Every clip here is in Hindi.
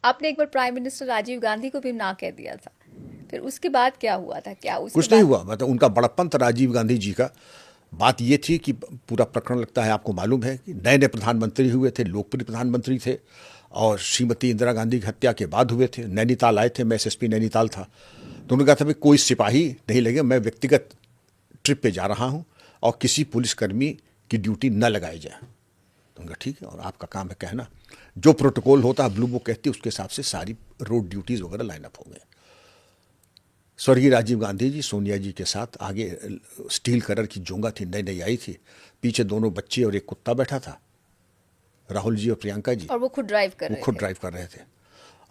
आपने एक बार प्राइम मिनिस्टर राजीव गांधी को भी ना कह दिया था, फिर उसके बाद क्या हुआ था? क्या उसके कुछ नहीं बाद? हुआ, मतलब उनका बड़प्पन था राजीव गांधी जी का। बात ये थी कि पूरा प्रकरण लगता है आपको मालूम है कि नए नए प्रधानमंत्री हुए थे, लोकप्रिय प्रधानमंत्री थे, और श्रीमती इंदिरा गांधी की हत्या के बाद हुए थे। नैनीताल आए थे, मैं एसएसपी नैनीताल था, तो उन्होंने कहा था भाई कोई सिपाही नहीं लगे, मैं व्यक्तिगत ट्रिप पे जा रहा हूँ और किसी पुलिसकर्मी की ड्यूटी न लगाई जाए। तो उनका ठीक है, और आपका काम है कहना, जो प्रोटोकॉल होता है ब्लू बुक कहती है उसके हिसाब से सारी रोड ड्यूटीज वगैरह लाइन अप हो गए। स्वर्गीय राजीव गांधी जी सोनिया जी के साथ आगे स्टील कलर की जोंगा थी, नई नई आई थी, पीछे दोनों बच्चे और एक कुत्ता बैठा था, राहुल जी और प्रियंका जी। और वो खुद ड्राइव कर वो रहे खुद थे? ड्राइव कर रहे थे।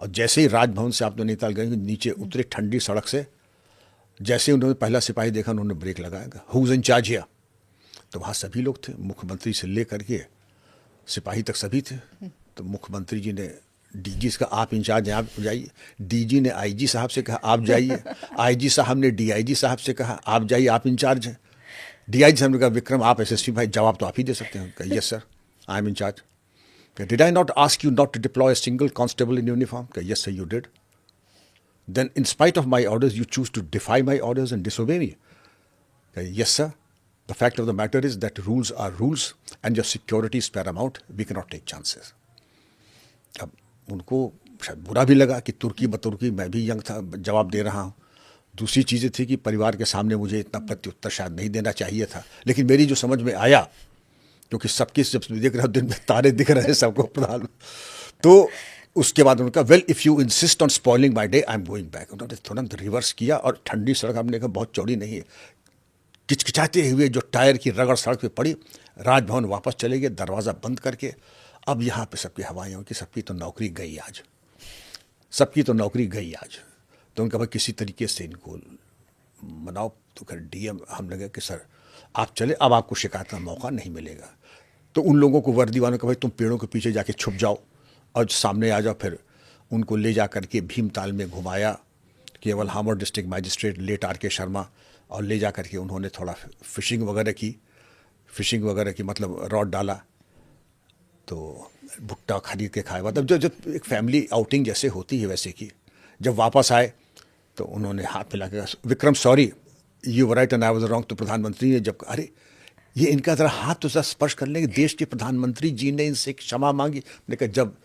और जैसे ही राजभवन से आप तो नैनीताल गए, नीचे उतरे ठंडी सड़क से, जैसे ही उन्होंने पहला सिपाही देखा उन्होंने ब्रेक लगाया, हुज इन चार्ज हियर। तो वहाँ सभी लोग थे, मुख्यमंत्री से लेकर के सिपाही तक सभी थे। तो मुख्यमंत्री जी ने डीजी से कहा आप इंचार्ज हैं, आप जाइए। डीजी ने आईजी साहब से कहा आप जाइए। आईजी साहब ने डीआईजी साहब से कहा आप जाइए, आप इंचार्ज हैं। डीआईजी साहब ने कहा विक्रम आप एसएसपी भाई जवाब तो आप ही दे सकते हैं। कहा yes sir, I am incharge. Did I not ask you not to deploy a single constable in uniform? Yes, sir, you did. Then, in spite of my orders, you choose to defy my orders and disobey me? Yes, sir. The fact of the matter is that rules are rules and your security is paramount. We cannot take chances. अब उनको शायद बुरा भी लगा कि तुर्की बतुर्की मैं भी यंग था, जवाब दे रहा हूँ। दूसरी चीज़ें थी कि परिवार के सामने मुझे इतना प्रत्युत्तर शायद नहीं देना चाहिए था, लेकिन मेरी जो समझ में आया, क्योंकि सबकी जब देख रहा हूँ दिन में तारे दिख रहे हैं सबको प्रधान, तो उसके बाद उन्होंने कहा well if you insist on spoiling my day I am going back. उन्होंने तुरंत रिवर्स किया और ठंडी सड़क हमने कहा बहुत चौड़ी नहीं है, किचकिचाते हुए जो टायर की रगड़ सड़क पे पड़ी, राजभवन वापस चले गए दरवाज़ा बंद करके। अब यहाँ पे सबकी हवाएं हों कि सबकी तो नौकरी गई आज, सबकी तो नौकरी गई आज। तो उनका भाई किसी तरीके से इनको मनाओ। तो खैर डीएम हम लगे कि सर आप चले, अब आपको शिकायत का मौका नहीं मिलेगा। तो उन लोगों को वर्दी वालों को भाई तुम पेड़ों के पीछे जाके छुप जाओ और सामने आ जाओ। फिर उनको ले जा करके भीमताल में घुमाया, केवल हामर district magistrate late R K Sharma, और ले जा करके उन्होंने थोड़ा फिशिंग वगैरह की, मतलब रॉड डाला, तो भुट्टा खरीद के खाया, मतलब जो जो एक फैमिली आउटिंग जैसे होती है वैसे की। जब वापस आए तो उन्होंने हाथ मिला के Vikram sorry you were right and I was wrong. तो प्रधानमंत्री ने जब अरे ये इनका जरा हाथ तो जरा स्पर्श कर लेंगे, देश के प्रधानमंत्री जी ने इनसे क्षमा मांगी। मैंने कहा जब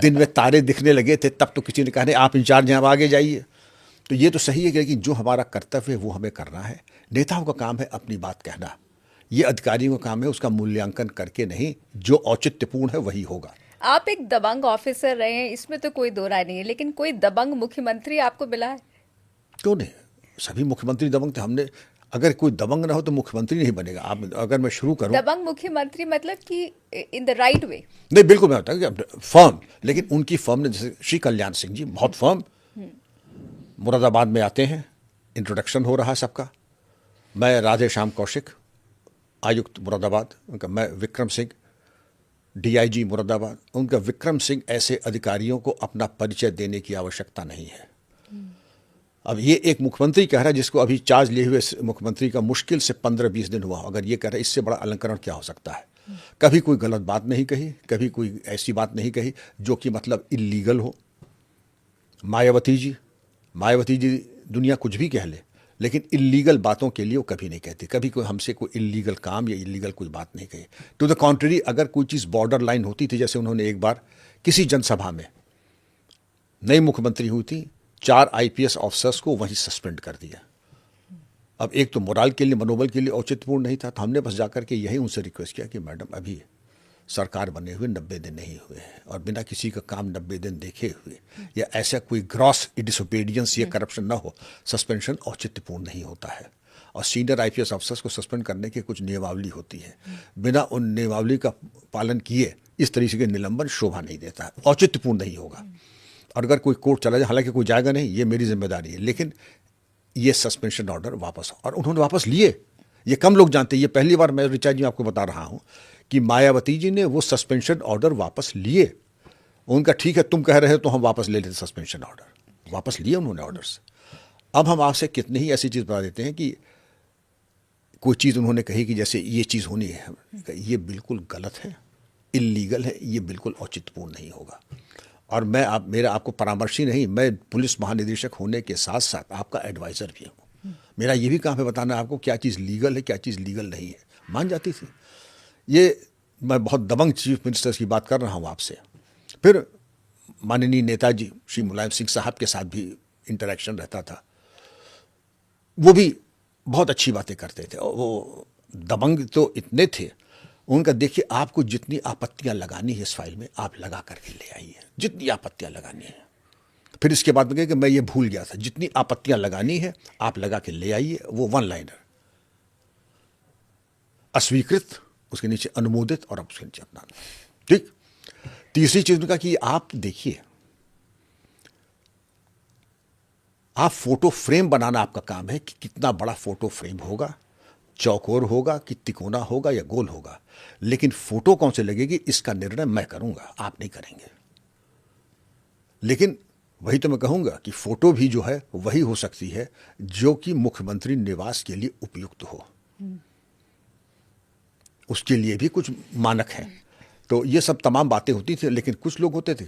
दिन में तारे दिखने लगे थे तब तो किसी ने कहा नहीं आप इंचार्ज हैं, आप आगे जाइए। तो ये तो सही है कि जो हमारा कर्तव्य है वो हमें करना है। नेताओं का काम है अपनी बात कहना, ये अधिकारियों का काम है उसका मूल्यांकन करके नहीं, जो औचित्यपूर्ण है वही होगा। आप एक दबंग ऑफिसर रहे हैं, इसमें तो कोई दो राय नहीं है, लेकिन कोई दबंग मुख्यमंत्री आपको मिला है? क्यों नहीं, सभी मुख्यमंत्री दबंग थे। हमने अगर कोई दबंग ना हो तो मुख्यमंत्री नहीं बनेगा। आप अगर मैं शुरू करूं, दबंग मुख्यमंत्री मतलब कि इन द राइट वे? नहीं बिल्कुल मैं बताऊँ फर्म, लेकिन उनकी फर्म ने, जैसे श्री कल्याण सिंह जी बहुत फर्म, मुरादाबाद में आते हैं, इंट्रोडक्शन हो रहा है सबका, मैं राधे श्याम कौशिक आयुक्त मुरादाबाद, उनका मैं विक्रम सिंह डीआईजी मुरादाबाद। उनका विक्रम सिंह ऐसे अधिकारियों को अपना परिचय देने की आवश्यकता नहीं है। अब ये एक मुख्यमंत्री कह रहा है जिसको अभी चार्ज लिए हुए मुख्यमंत्री का मुश्किल से 15-20 दिन हुआ, अगर ये कह रहा है, इससे बड़ा अलंकरण क्या हो सकता है। कभी कोई गलत बात नहीं कही, कभी कोई ऐसी बात नहीं कही जो कि मतलब इलीगल हो। मायावती जी दुनिया कुछ भी कह ले, लेकिन इलीगल बातों के लिए वो कभी नहीं कहती। कभी कोई हमसे कोई इलीगल काम या इलीगल कोई बात नहीं कही। टू द कॉन्ट्री, अगर कोई चीज़ बॉर्डर लाइन होती थी, जैसे उन्होंने एक बार किसी जनसभा में, नई मुख्यमंत्री हुई थी, 4 आईपीएस ऑफिसर्स को वहीं सस्पेंड कर दिया। अब एक तो मोराल के लिए, मनोबल के लिए औचित्यपूर्ण नहीं था, तो हमने बस जाकर के यही उनसे रिक्वेस्ट किया कि मैडम अभी सरकार बने हुए 90 दिन नहीं हुए हैं, और बिना किसी का काम 90 दिन देखे हुए या ऐसा कोई ग्रॉस डिसोबीडियंस या करप्शन ना हो, सस्पेंशन औचित्यपूर्ण नहीं होता है। और सीनियर आईपीएस अफसर्स को सस्पेंड करने की कुछ नियमावली होती है, बिना उन नियमावली का पालन किए इस तरीके के निलंबन शोभा नहीं देता है, औचित्यपूर्ण नहीं होगा। और अगर कोई कोर्ट चला जाए, हालांकि कोई जाएगा नहीं, ये मेरी जिम्मेदारी है, लेकिन ये सस्पेंशन ऑर्डर वापस, और उन्होंने वापस लिए। ये कम लोग जानते हैं, ये पहली बार मैं रिचा जी आपको बता रहा हूं कि मायावती जी ने वो सस्पेंशन ऑर्डर वापस लिए। उनका ठीक है तुम कह रहे हो तो हम वापस ले लेते, सस्पेंशन ऑर्डर वापस लिए उन्होंने ऑर्डर्स। अब हम आपसे कितनी ही ऐसी चीज़ बता देते हैं कि कोई चीज़ उन्होंने कही कि जैसे ये चीज़ होनी है, ये बिल्कुल गलत है, इलीगल है, ये बिल्कुल औचित्यपूर्ण नहीं होगा। और मैं मेरा आपको परामर्शी नहीं, मैं पुलिस महानिदेशक होने के साथ साथ आपका एडवाइज़र भी हूँ। मेरा ये भी काम है बताना आपको क्या चीज़ लीगल है, क्या चीज़ लीगल नहीं है। मान जाती थी ये। मैं बहुत दबंग चीफ मिनिस्टर की बात कर रहा हूँ आपसे। फिर माननीय नेताजी श्री मुलायम सिंह साहब के साथ भी इंटरेक्शन रहता था। वो भी बहुत अच्छी बातें करते थे। और वो दबंग तो इतने थे, उनका देखिए आपको जितनी आपत्तियां लगानी है इस फाइल में आप लगा करके ले आइए, जितनी आपत्तियां लगानी है। फिर इसके बाद में कहे कि मैं ये भूल गया था, जितनी आपत्तियां लगानी है आप लगा के ले आइए। वो वन लाइनर, अस्वीकृत, उसके नीचे अनुमोदित और अब उसके नीचे अपना। ठीक। तीसरी चीज उनका कि आप देखिए, आप फोटो फ्रेम बनाना आपका काम है कि कितना बड़ा फोटो फ्रेम होगा, चौकोर होगा कि तिकोना होगा या गोल होगा, लेकिन फोटो कौन से लगेगी इसका निर्णय मैं करूंगा, आप नहीं करेंगे। लेकिन वही तो मैं कहूंगा कि फोटो भी जो है वही हो सकती है जो कि मुख्यमंत्री निवास के लिए उपयुक्त हो। उसके लिए भी कुछ मानक हैं। तो ये सब तमाम बातें होती थी। लेकिन कुछ लोग होते थे,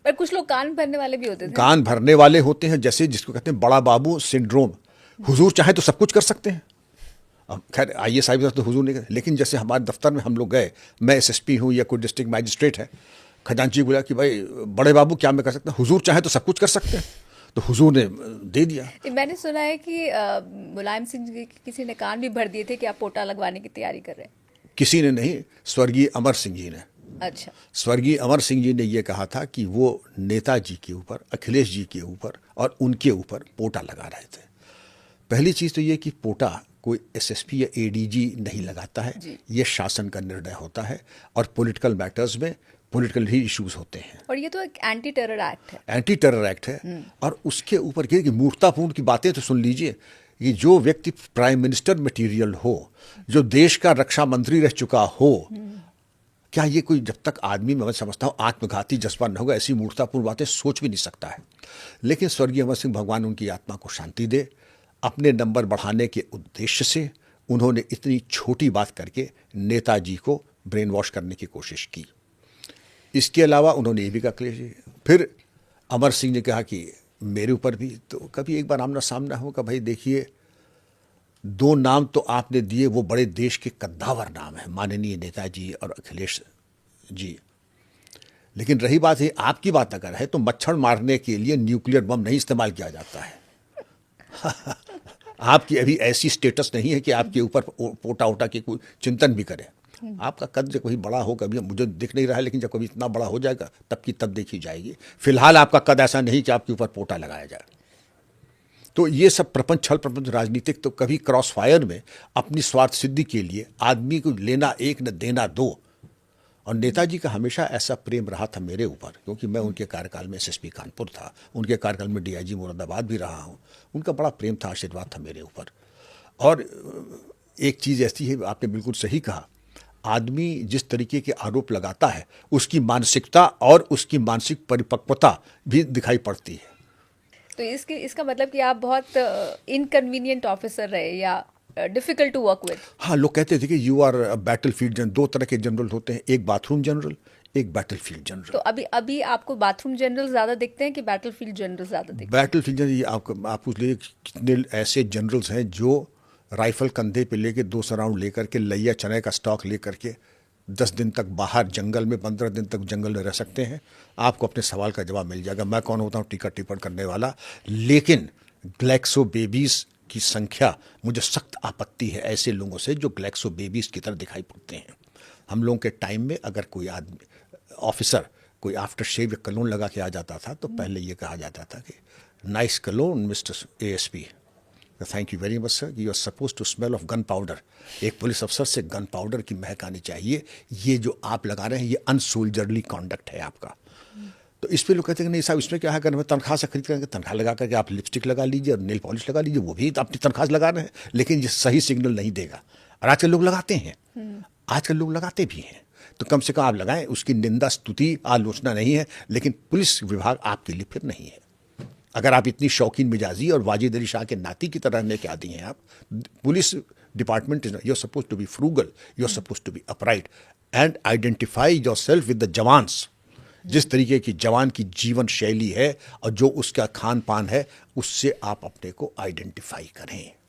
पर कुछ लोग कान भरने वाले भी होते थे। कान भरने वाले होते हैं, जैसे जिसको कहते हैं बड़ा बाबू सिंड्रोम। हुजूर चाहे तो सब कुछ कर सकते हैं। अब खैर आईएएस साहब तो हुजूर नहीं कर, लेकिन जैसे हमारे दफ्तर में हम लोग गए, मैं एसएसपी हूँ या कोई डिस्ट्रिक्ट मैजिस्ट्रेट है, खजांची बोला कि भाई बड़े बाबू क्या मैं कर सकता हूँ, हुजूर चाहे तो सब कुछ कर सकते हैं। तो हुजूर ने दे दिया। मैंने सुना है कि मुलायम सिंह जी के किसी ने कान भी भर दिए थे कि आप पोटा लगवाने की तैयारी कर रहे हैं। किसी ने नहीं, स्वर्गीय अमर सिंह जी ने। अच्छा। स्वर्गीय अमर सिंह जी ने यह कहा था कि वो नेताजी के ऊपर, अखिलेश जी के ऊपर और उनके ऊपर पोटा लगा रहे थे। पहली चीज़ तो ये कि पोटा कोई एसएसपी या एडीजी नहीं लगाता है, ये शासन का निर्णय होता है। और पॉलिटिकल मैटर्स में पॉलिटिकल ही इश्यूज होते हैं। और ये तो एक एंटी टेरर एक्ट है। एंटी टेरर एक्ट है। और उसके ऊपर कि मूर्खतापूर्ण की बातें तो सुन लीजिए। ये जो व्यक्ति प्राइम मिनिस्टर मटेरियल हो, जो देश का रक्षा मंत्री रह चुका हो, क्या ये कोई, जब तक आदमी में मैं समझता हूँ आत्मघाती जज्बा न होगा, ऐसी मूर्खतापूर्ण बातें सोच भी नहीं सकता है। लेकिन स्वर्गीय अमर सिंह, भगवान उनकी आत्मा को शांति दे, अपने नंबर बढ़ाने के उद्देश्य से उन्होंने इतनी छोटी बात करके नेताजी को ब्रेन वॉश करने की कोशिश की। इसके अलावा उन्होंने ये भी कहा, फिर अमर सिंह ने कहा कि मेरे ऊपर भी तो कभी एक बार आमना सामना होगा। भाई देखिए, दो नाम तो आपने दिए, वो बड़े देश के कद्दावर नाम है, माननीय नेताजी और अखिलेश जी। लेकिन रही बात है, आपकी बात अगर है तो मच्छर मारने के लिए न्यूक्लियर बम नहीं इस्तेमाल किया जाता है। आपकी अभी ऐसी स्टेटस नहीं है कि आपके ऊपर पोटा ओटा के कोई चिंतन भी करे। आपका कद जब कभी बड़ा हो, कभी मुझे दिख नहीं रहा है, लेकिन जब कभी इतना बड़ा हो जाएगा तब की तब देखी जाएगी। फिलहाल आपका कद ऐसा नहीं कि आपके ऊपर पोटा लगाया जाए। तो ये सब प्रपंच, छल प्रपंच, राजनीतिक, तो कभी क्रॉस फायर में अपनी स्वार्थ सिद्धि के लिए आदमी को लेना एक न देना दो। और नेताजी का हमेशा ऐसा प्रेम रहा था मेरे ऊपर, क्योंकि मैं उनके कार्यकाल में एसएसपी कानपुर था, उनके कार्यकाल में डीआईजी मुरादाबाद भी रहा हूँ। उनका बड़ा प्रेम था, आशीर्वाद था मेरे ऊपर। और एक चीज़ ऐसी है, आपने बिल्कुल सही कहा, आदमी जिस तरीके के आरोप लगाता है उसकी मानसिकता और उसकी मानसिक परिपक्वता भी दिखाई पड़ती है। तो इसका मतलब कि आप बहुत इनकन्वीनियंट ऑफिसर रहे या डिफिकल्ट टू वर्क विद। हाँ, लोग कहते थे कि you are battle field general. दो तरह के जनरल होते हैं, एक बाथरूम जनरल, एक बैटल फील्ड जनरल। तो अभी आपको बाथरूम जनरल ज्यादा दिखते हैं कि बैटल फील्ड जनरल ज्यादा दिखते हैं? बैटल फील्ड जनरल, आप पूछ लीजिए कितने ऐसे जनरल्स हैं जो राइफल कंधे पे लेके 200 राउंड लेकर के, लैया चने का स्टॉक लेकर के 10 दिन तक बाहर जंगल में, 15 दिन तक जंगल में रह सकते हैं। आपको अपने सवाल का जवाब मिल जाएगा। मैं कौन होता हूँ टिकट टिप्पण करने वाला। लेकिन ग्लैक्सो बेबीज की संख्या, मुझे सख्त आपत्ति है ऐसे लोगों से जो ग्लैक्सो बेबीज की तरह दिखाई पड़ते हैं। हम लोगों के टाइम में अगर कोई आदमी, ऑफिसर, कोई आफ्टर शेव या कलोन लगा के आ जाता था तो पहले ये कहा जाता था कि nice cologne mister ASP, thank you very much sir, you are suppose to smell of gun powder. एक पुलिस अफसर से गन पाउडर की महक आनी चाहिए। ये जो आप लगा रहे हैं ये अनसोल्जरली कॉन्डक्ट है आपका। तो इस पर लोग कहते हैं कि नहीं साहब, इसमें क्या है, अगर हमें तनख्वाह से खरीद करके तनख्वाह लगा करके आप लिपस्टिक लगा लीजिए और नेल पॉलिश लगा लीजिए, वो भी अपनी तनख्वाह से लगा रहे हैं, लेकिन ये सही सिग्नल नहीं देगा। और आजकल लोग लगाते हैं, आजकल लोग लगाते भी हैं। तो कम से कम आप लगाएं, उसकी निंदा, स्तुति, आलोचना नहीं है, लेकिन पुलिस विभाग आपके लिए फिर नहीं है। अगर आप इतनी शौकीन मिजाजी और वाजिद अली शाह के नाती की तरह रहने के आदी हैं, आप police department, you are suppose to be frugal, you are suppose to be upright and identify your self with the jawans जिस तरीके की जवान की जीवन शैली है और जो उसका खान पान है, उससे आप अपने को आइडेंटिफाई करें।